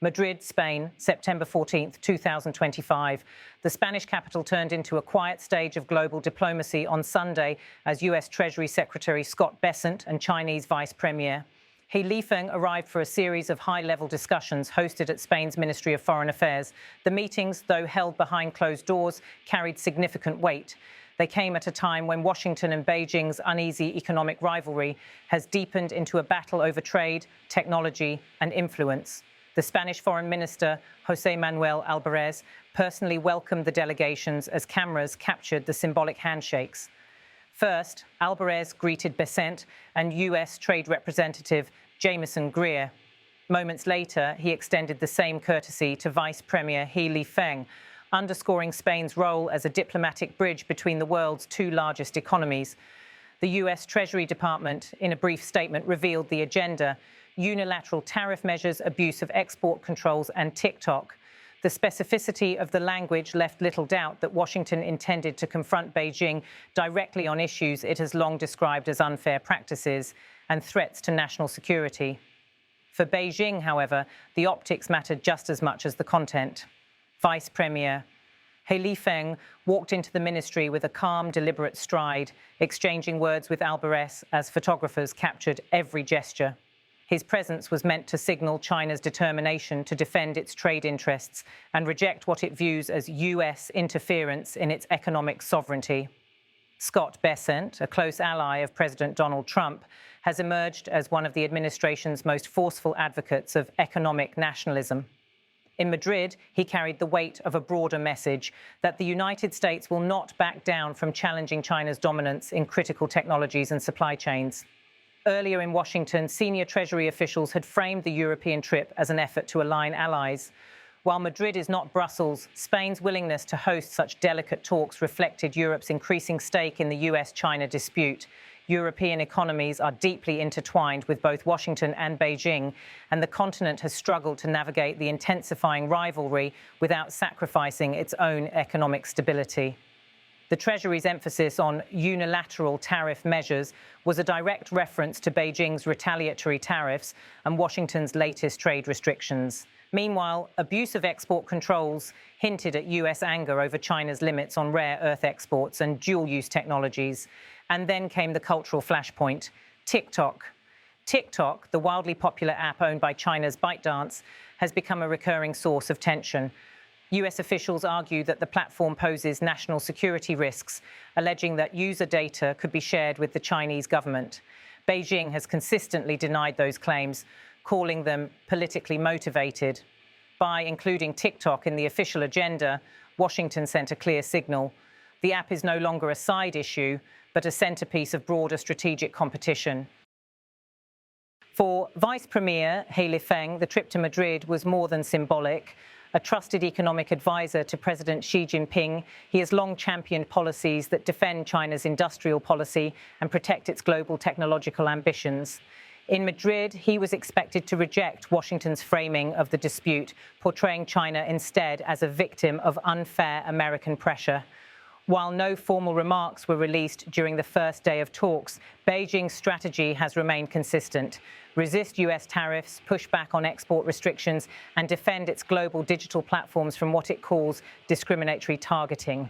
Madrid, Spain, September 14, 2025. The Spanish capital turned into a quiet stage of global diplomacy on Sunday as US Treasury Secretary Scott Bessent and Chinese Vice Premier Lifeng arrived for a series of high-level discussions hosted at Spain's Ministry of Foreign Affairs. The meetings, though held behind closed doors, carried significant weight. They came at a time when Washington and Beijing's uneasy economic rivalry has deepened into a battle over trade, technology and influence. The Spanish Foreign Minister, José Manuel Albares, personally welcomed the delegations as cameras captured the symbolic handshakes. First, Albares greeted Bessent and US Trade Representative Jamieson Greer. Moments later, he extended the same courtesy to Vice Premier Lifeng, underscoring Spain's role as a diplomatic bridge between the world's two largest economies. The US Treasury Department, in a brief statement, revealed the agenda: unilateral tariff measures, abuse of export controls, and TikTok. The specificity of the language left little doubt that Washington intended to confront Beijing directly on issues it has long described as unfair practices and threats to national security. For Beijing, however, the optics mattered just as much as the content. Vice Premier Lifeng walked into the ministry with a calm, deliberate stride, exchanging words with Albares as photographers captured every gesture. His presence was meant to signal China's determination to defend its trade interests and reject what it views as US interference in its economic sovereignty. Scott Bessent, a close ally of President Donald Trump, has emerged as one of the administration's most forceful advocates of economic nationalism. In Madrid, he carried the weight of a broader message that the United States will not back down from challenging China's dominance in critical technologies and supply chains. Earlier in Washington, senior Treasury officials had framed the European trip as an effort to align allies. While Madrid is not Brussels, Spain's willingness to host such delicate talks reflected Europe's increasing stake in the US-China dispute. European economies are deeply intertwined with both Washington and Beijing, and the continent has struggled to navigate the intensifying rivalry without sacrificing its own economic stability. The Treasury's emphasis on unilateral tariff measures was a direct reference to Beijing's retaliatory tariffs and Washington's latest trade restrictions. Meanwhile, abuse of export controls hinted at US anger over China's limits on rare earth exports and dual-use technologies. And then came the cultural flashpoint: TikTok. TikTok, the wildly popular app owned by China's ByteDance, has become a recurring source of tension. US officials argue that the platform poses national security risks, alleging that user data could be shared with the Chinese government. Beijing has consistently denied those claims, calling them politically motivated. By including TikTok in the official agenda, Washington sent a clear signal. The app is no longer a side issue, but a centerpiece of broader strategic competition. For Vice Premier Lifeng, the trip to Madrid was more than symbolic. A trusted economic advisor to President Xi Jinping, he has long championed policies that defend China's industrial policy and protect its global technological ambitions. In Madrid, he was expected to reject Washington's framing of the dispute, portraying China instead as a victim of unfair American pressure. While no formal remarks were released during the first day of talks, Beijing's strategy has remained consistent: resist US tariffs, push back on export restrictions, and defend its global digital platforms from what it calls discriminatory targeting.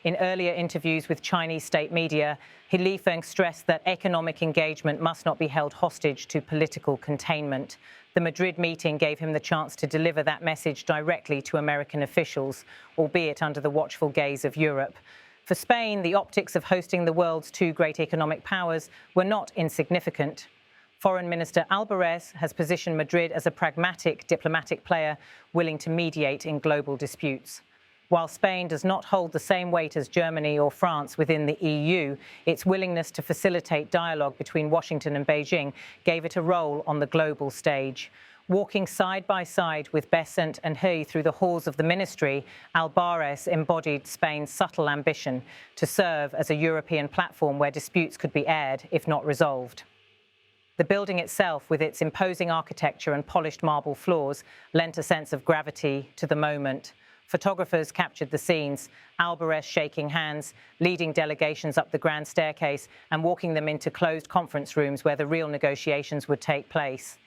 In earlier interviews with Chinese state media, Lifeng stressed that economic engagement must not be held hostage to political containment. The Madrid meeting gave him the chance to deliver that message directly to American officials, albeit under the watchful gaze of Europe. For Spain, the optics of hosting the world's two great economic powers were not insignificant. Foreign Minister Albares has positioned Madrid as a pragmatic diplomatic player willing to mediate in global disputes. While Spain does not hold the same weight as Germany or France within the EU, its willingness to facilitate dialogue between Washington and Beijing gave it a role on the global stage. Walking side by side with Bessent and He through the halls of the ministry, Albares embodied Spain's subtle ambition to serve as a European platform where disputes could be aired, if not resolved. The building itself, with its imposing architecture and polished marble floors, lent a sense of gravity to the moment. Photographers captured the scenes, Albares shaking hands, leading delegations up the grand staircase and walking them into closed conference rooms where the real negotiations would take place.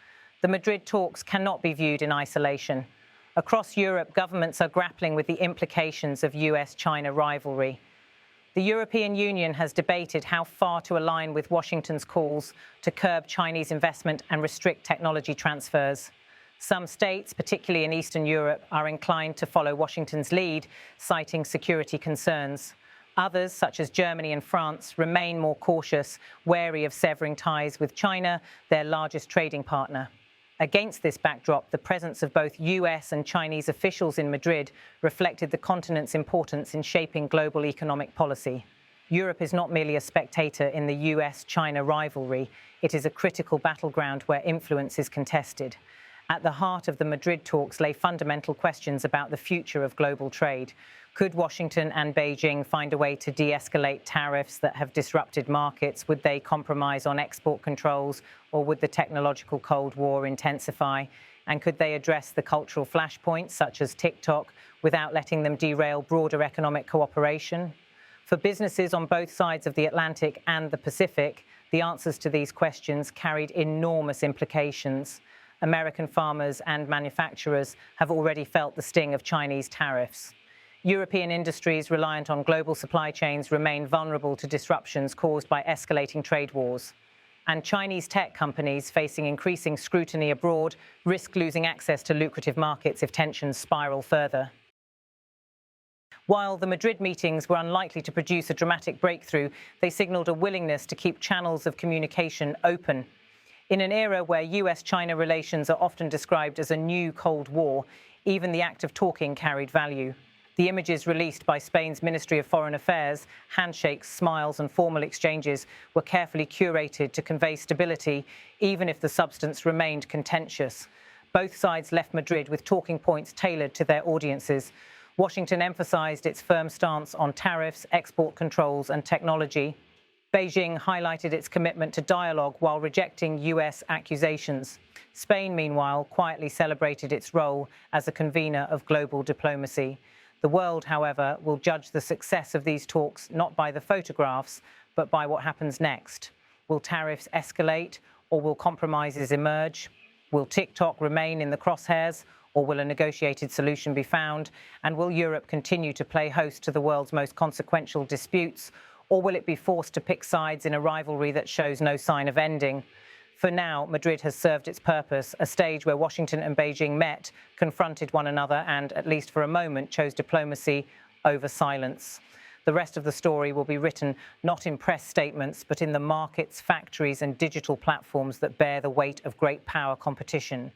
The Madrid talks cannot be viewed in isolation. Across Europe, governments are grappling with the implications of US-China rivalry. The European Union has debated how far to align with Washington's calls to curb Chinese investment and restrict technology transfers. Some states, particularly in Eastern Europe, are inclined to follow Washington's lead, citing security concerns. Others, such as Germany and France, remain more cautious, wary of severing ties with China, their largest trading partner. Against this backdrop, the presence of both US and Chinese officials in Madrid reflected the continent's importance in shaping global economic policy. Europe is not merely a spectator in the US-China rivalry. It is a critical battleground where influence is contested. At the heart of the Madrid talks lay fundamental questions about the future of global trade. Could Washington and Beijing find a way to de-escalate tariffs that have disrupted markets? Would they compromise on export controls, or would the technological Cold War intensify? And could they address the cultural flashpoints, such as TikTok, without letting them derail broader economic cooperation? For businesses on both sides of the Atlantic and the Pacific, the answers to these questions carried enormous implications. American farmers and manufacturers have already felt the sting of Chinese tariffs. European industries reliant on global supply chains remain vulnerable to disruptions caused by escalating trade wars. And Chinese tech companies, facing increasing scrutiny abroad, risk losing access to lucrative markets if tensions spiral further. While the Madrid meetings were unlikely to produce a dramatic breakthrough, they signalled a willingness to keep channels of communication open. In an era where US-China relations are often described as a new Cold War, even the act of talking carried value. The images released by Spain's Ministry of Foreign Affairs, handshakes, smiles and formal exchanges, were carefully curated to convey stability, even if the substance remained contentious. Both sides left Madrid with talking points tailored to their audiences. Washington emphasized its firm stance on tariffs, export controls and technology. Beijing highlighted its commitment to dialogue while rejecting US accusations. Spain, meanwhile, quietly celebrated its role as a convener of global diplomacy. The world, however, will judge the success of these talks not by the photographs, but by what happens next. Will tariffs escalate, or will compromises emerge? Will TikTok remain in the crosshairs, or will a negotiated solution be found? And will Europe continue to play host to the world's most consequential disputes, or will it be forced to pick sides in a rivalry that shows no sign of ending? For now, Madrid has served its purpose, a stage where Washington and Beijing met, confronted one another and, at least for a moment, chose diplomacy over silence. The rest of the story will be written not in press statements, but in the markets, factories and digital platforms that bear the weight of great power competition.